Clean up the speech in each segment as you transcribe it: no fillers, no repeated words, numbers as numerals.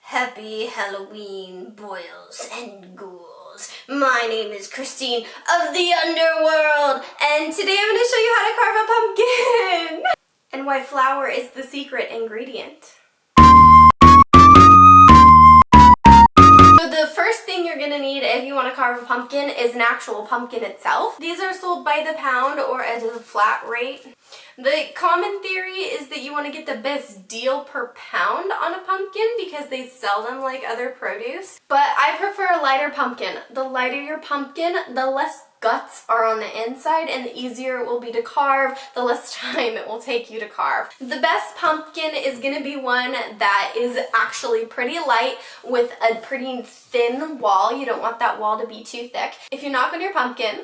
Happy Halloween, boils and ghouls. My name is Christine of the Underworld, and today I'm going to show you how to carve a pumpkin and why flour is the secret ingredient. So the first thing you're going to need if you want to carve a pumpkin is an actual pumpkin itself. These are sold by the pound or at a flat rate. The common theory is that you want to get the best deal per pound on a pumpkin because they sell them like other produce. But I prefer a lighter pumpkin. The lighter your pumpkin, the less guts are on the inside and the easier it will be to carve, the less time it will take you to carve. The best pumpkin is going to be one that is actually pretty light with a pretty thin wall. You don't want that wall to be too thick. If you knock on your pumpkin,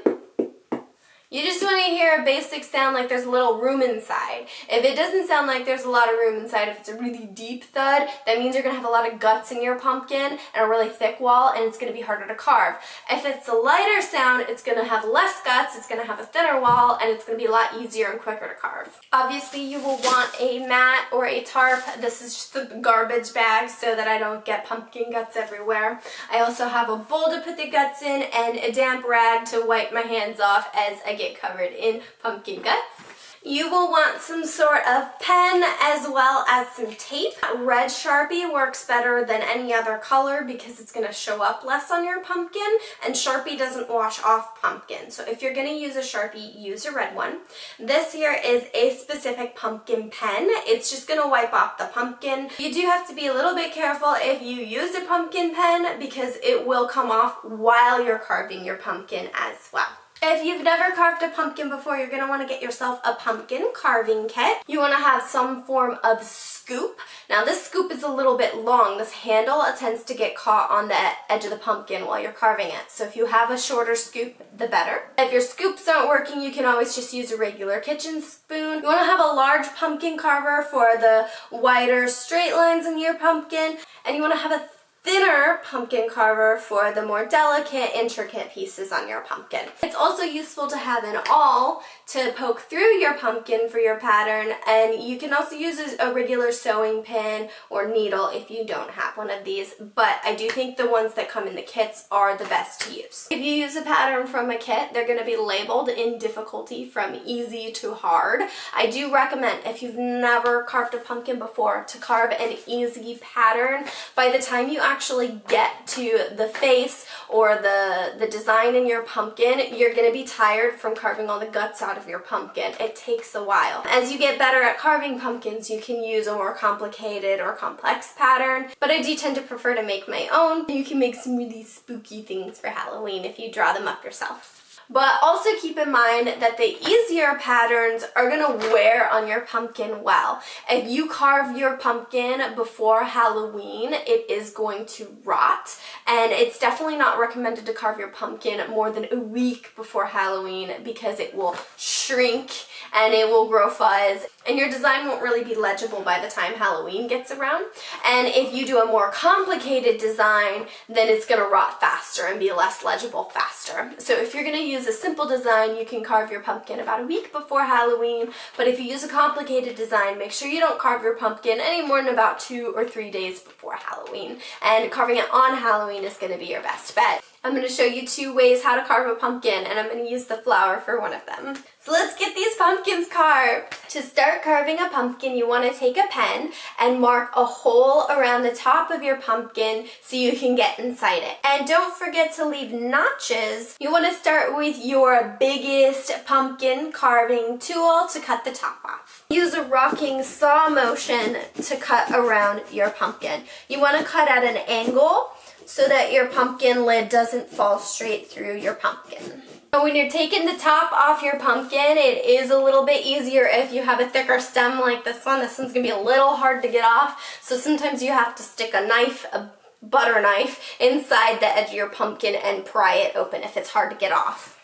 you just want to hear a basic sound like there's a little room inside. If it doesn't sound like there's a lot of room inside, if it's a really deep thud, that means you're going to have a lot of guts in your pumpkin and a really thick wall, and it's going to be harder to carve. If it's a lighter sound, it's going to have less guts, it's going to have a thinner wall, and it's going to be a lot easier and quicker to carve. Obviously, you will want a mat or a tarp. This is just a garbage bag so that I don't get pumpkin guts everywhere. I also have a bowl to put the guts in and a damp rag to wipe my hands off as I get covered in pumpkin guts. You will want some sort of pen as well as some tape. Red Sharpie works better than any other color because it's going to show up less on your pumpkin, and Sharpie doesn't wash off pumpkin. So if you're going to use a Sharpie, use a red one. This here is a specific pumpkin pen. It's just going to wipe off the pumpkin. You do have to be a little bit careful if you use a pumpkin pen because it will come off while you're carving your pumpkin as well. If you've never carved a pumpkin before, you're going to want to get yourself a pumpkin carving kit. You want to have some form of scoop. Now this scoop is a little bit long. This handle, it tends to get caught on the edge of the pumpkin while you're carving it. So if you have a shorter scoop, the better. If your scoops aren't working, you can always just use a regular kitchen spoon. You want to have a large pumpkin carver for the wider straight lines in your pumpkin. And you want to have a thinner pumpkin carver for the more delicate, intricate pieces on your pumpkin. It's also useful to have an awl to poke through your pumpkin for your pattern, and you can also use a regular sewing pin or needle if you don't have one of these, but I do think the ones that come in the kits are the best to use. If you use a pattern from a kit, they're going to be labeled in difficulty from easy to hard. I do recommend, if you've never carved a pumpkin before, to carve an easy pattern. By the time you actually get to the face or the design in your pumpkin, you're going to be tired from carving all the guts out of your pumpkin. It takes a while. As you get better at carving pumpkins, you can use a more complicated or complex pattern, but I do tend to prefer to make my own. You can make some really spooky things for Halloween if you draw them up yourself. But also keep in mind that the easier patterns are going to wear on your pumpkin well. If you carve your pumpkin before Halloween, it is going to rot, and it's definitely not recommended to carve your pumpkin more than a week before Halloween because it will shrink and it will grow fuzz, and your design won't really be legible by the time Halloween gets around. And if you do a more complicated design, then it's going to rot faster and be less legible faster. So if you're going to use a simple design, you can carve your pumpkin about a week before Halloween, but if you use a complicated design, make sure you don't carve your pumpkin any more than about 2 or 3 days before Halloween, and carving it on Halloween is going to be your best bet. I'm going to show you 2 ways how to carve a pumpkin, and I'm going to use the flour for one of them. So let's get these pumpkins carved. To start carving a pumpkin, you want to take a pen and mark a hole around the top of your pumpkin so you can get inside it. And don't forget to leave notches. You want to start with your biggest pumpkin carving tool to cut the top off. Use a rocking saw motion to cut around your pumpkin. You want to cut at an angle so that your pumpkin lid doesn't fall straight through your pumpkin. So when you're taking the top off your pumpkin, it is a little bit easier if you have a thicker stem like this one. This one's going to be a little hard to get off, so sometimes you have to stick a knife, a butter knife, inside the edge of your pumpkin and pry it open if it's hard to get off.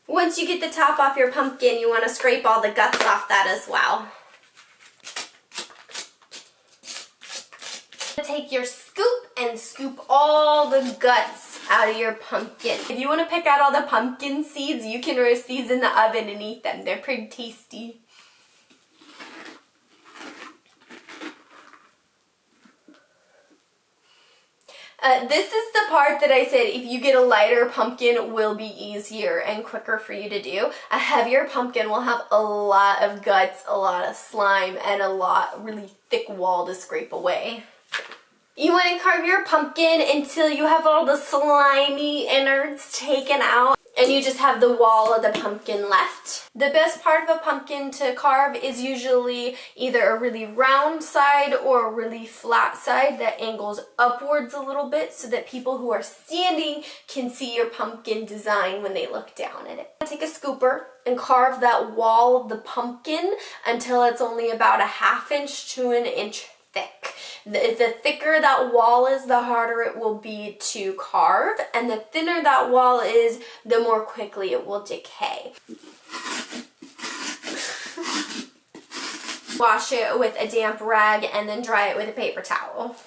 Once you get the top off your pumpkin, you want to scrape all the guts off that as well. Take your scoop and scoop all the guts out of your pumpkin. If you want to pick out all the pumpkin seeds, you can roast these in the oven and eat them. They're pretty tasty. This is the part that I said if you get a lighter pumpkin will be easier and quicker for you to do. A heavier pumpkin will have a lot of guts, a lot of slime, and a lot really thick wall to scrape away. You want to carve your pumpkin until you have all the slimy innards taken out and you just have the wall of the pumpkin left. The best part of a pumpkin to carve is usually either a really round side or a really flat side that angles upwards a little bit so that people who are standing can see your pumpkin design when they look down at it. Take a scooper and carve that wall of the pumpkin until it's only about a 1/2 inch to 1 inch thick. The thicker that wall is, the harder it will be to carve, and the thinner that wall is, the more quickly it will decay. Wash it with a damp rag and then dry it with a paper towel.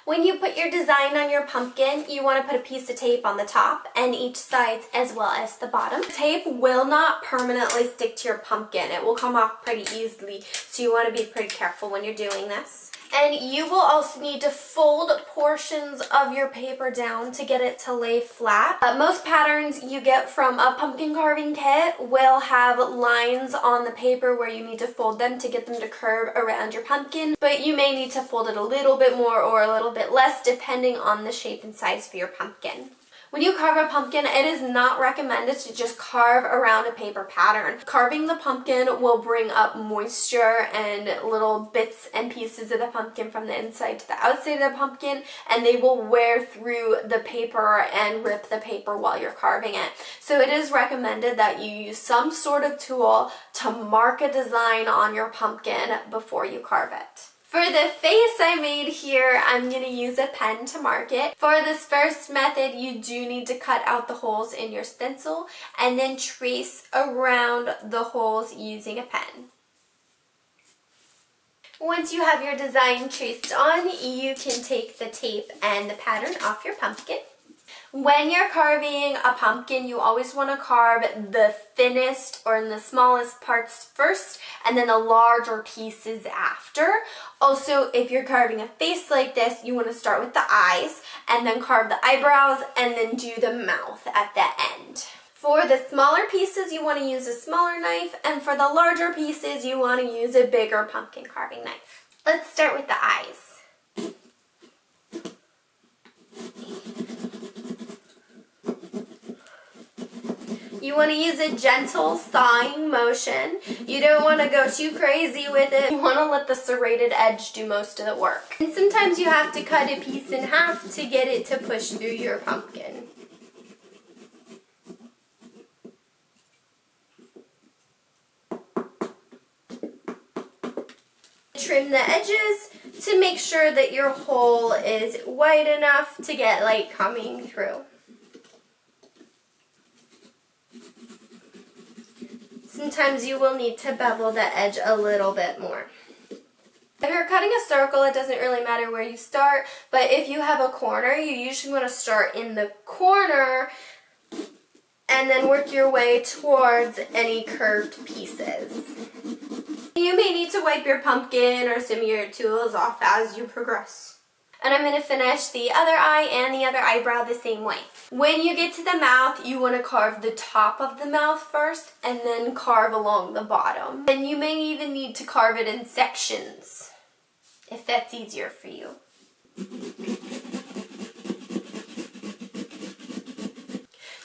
When you put your design on your pumpkin, you want to put a piece of tape on the top and each side as well as the bottom. Tape will not permanently stick to your pumpkin. It will come off pretty easily, so you want to be pretty careful when you're doing this. And you will also need to fold portions of your paper down to get it to lay flat. Most patterns you get from a pumpkin carving kit will have lines on the paper where you need to fold them to get them to curve around your pumpkin, but you may need to fold it a little bit more or a little bit less depending on the shape and size for your pumpkin. When you carve a pumpkin, it is not recommended to just carve around a paper pattern. Carving the pumpkin will bring up moisture and little bits and pieces of the pumpkin from the inside to the outside of the pumpkin, and they will wear through the paper and rip the paper while you're carving it. So it is recommended that you use some sort of tool to mark a design on your pumpkin before you carve it. For the face I made here, I'm going to use a pen to mark it. For this first method, you do need to cut out the holes in your stencil and then trace around the holes using a pen. Once you have your design traced on, you can take the tape and the pattern off your pumpkin. When you're carving a pumpkin, you always want to carve the thinnest or the smallest parts first and then the larger pieces after. Also, if you're carving a face like this, you want to start with the eyes and then carve the eyebrows and then do the mouth at the end. For the smaller pieces, you want to use a smaller knife, and for the larger pieces, you want to use a bigger pumpkin carving knife. Let's start with the eyes. You want to use a gentle sawing motion. You don't want to go too crazy with it. You want to let the serrated edge do most of the work. And sometimes you have to cut a piece in half to get it to push through your pumpkin. Trim the edges to make sure that your hole is wide enough to get light coming through. Sometimes you will need to bevel the edge a little bit more. If you're cutting a circle, it doesn't really matter where you start, but if you have a corner, you usually want to start in the corner and then work your way towards any curved pieces. You may need to wipe your pumpkin or some of your tools off as you progress. And I'm going to finish the other eye and the other eyebrow the same way. When you get to the mouth, you want to carve the top of the mouth first and then carve along the bottom. And you may even need to carve it in sections, if that's easier for you.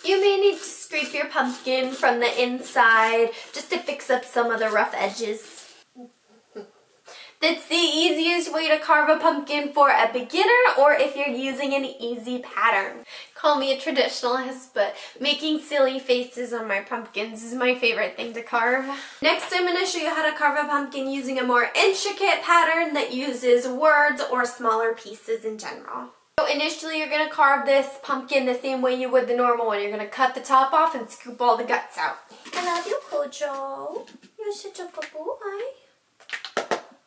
You may need to scrape your pumpkin from the inside just to fix up some of the rough edges. That's the easiest way to carve a pumpkin for a beginner or if you're using an easy pattern. Call me a traditionalist, but making silly faces on my pumpkins is my favorite thing to carve. Next, I'm going to show you how to carve a pumpkin using a more intricate pattern that uses words or smaller pieces in general. So initially, you're going to carve this pumpkin the same way you would the normal one. You're going to cut the top off and scoop all the guts out. I love you, Kojo. You're such a good boy.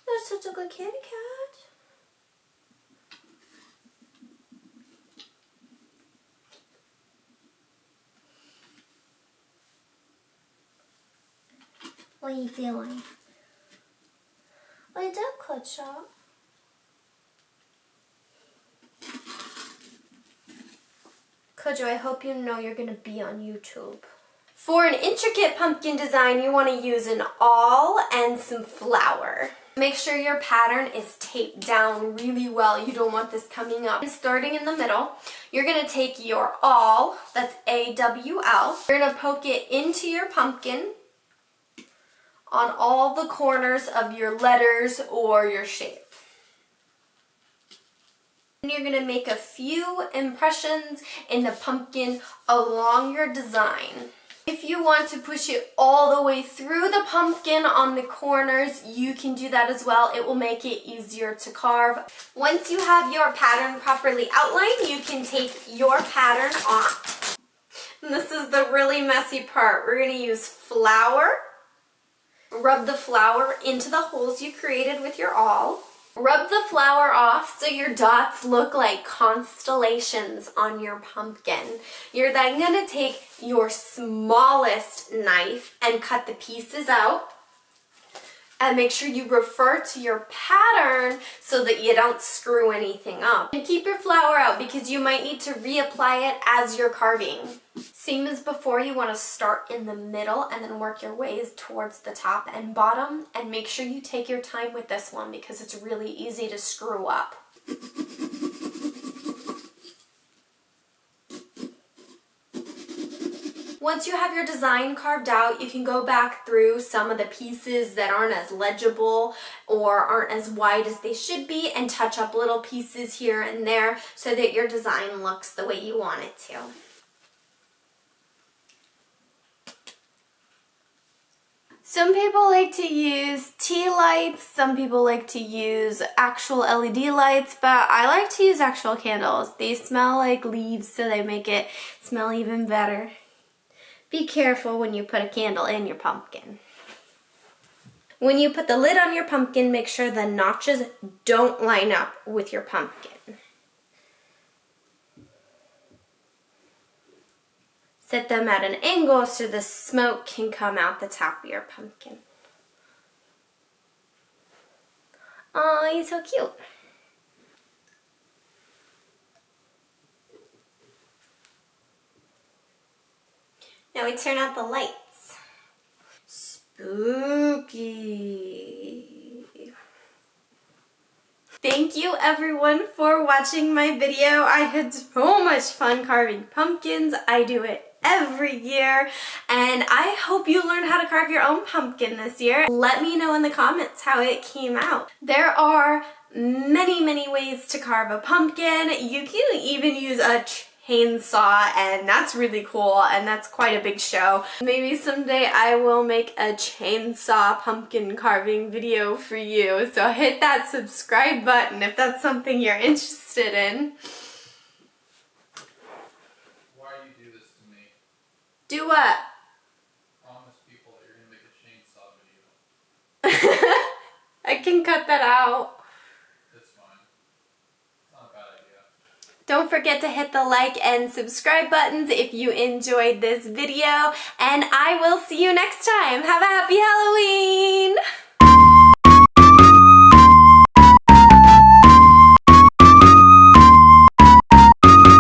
You're such a good kitty cat. What are you doing? What are you doing, Kojo? Kojo, I hope you know you're going to be on YouTube. For an intricate pumpkin design, you want to use an awl and some flour. Make sure your pattern is taped down really well. You don't want this coming up. And starting in the middle, you're going to take your awl, that's A-W-L. You're going to poke it into your pumpkin on all the corners of your letters or your shape. And you're going to make a few impressions in the pumpkin along your design. If you want to push it all the way through the pumpkin on the corners, you can do that as well. It will make it easier to carve. Once you have your pattern properly outlined, you can take your pattern off. And this is the really messy part. We're going to use flour. Rub the flour into the holes you created with your awl. Rub the flour off so your dots look like constellations on your pumpkin. You're then going to take your smallest knife and cut the pieces out. And make sure you refer to your pattern so that you don't screw anything up. And keep your flour out because you might need to reapply it as you're carving. Same as before, you want to start in the middle and then work your ways towards the top and bottom. And make sure you take your time with this one because it's really easy to screw up. Once you have your design carved out, you can go back through some of the pieces that aren't as legible or aren't as wide as they should be and touch up little pieces here and there so that your design looks the way you want it to. Some people like to use tea lights, some people like to use actual LED lights, but I like to use actual candles. They smell like leaves, so they make it smell even better. Be careful when you put a candle in your pumpkin. When you put the lid on your pumpkin, make sure the notches don't line up with your pumpkin. Set them at an angle so the smoke can come out the top of your pumpkin. Oh, he's so cute. Now we turn out the lights. Spooky. Thank you everyone for watching my video. I had so much fun carving pumpkins. I do it every year, and I hope you learned how to carve your own pumpkin this year. Let me know in the comments how it came out. There are many ways to carve a pumpkin. You can even use a chainsaw, and that's really cool, and that's quite a big show. Maybe someday I will make a chainsaw pumpkin carving video for you, so hit that subscribe button if that's something you're interested in. Why do you do this to me? Do what? Promise people that you're going to make a chainsaw video. I can cut that out. Don't forget to hit the like and subscribe buttons if you enjoyed this video, and I will see you next time. Have a happy Halloween!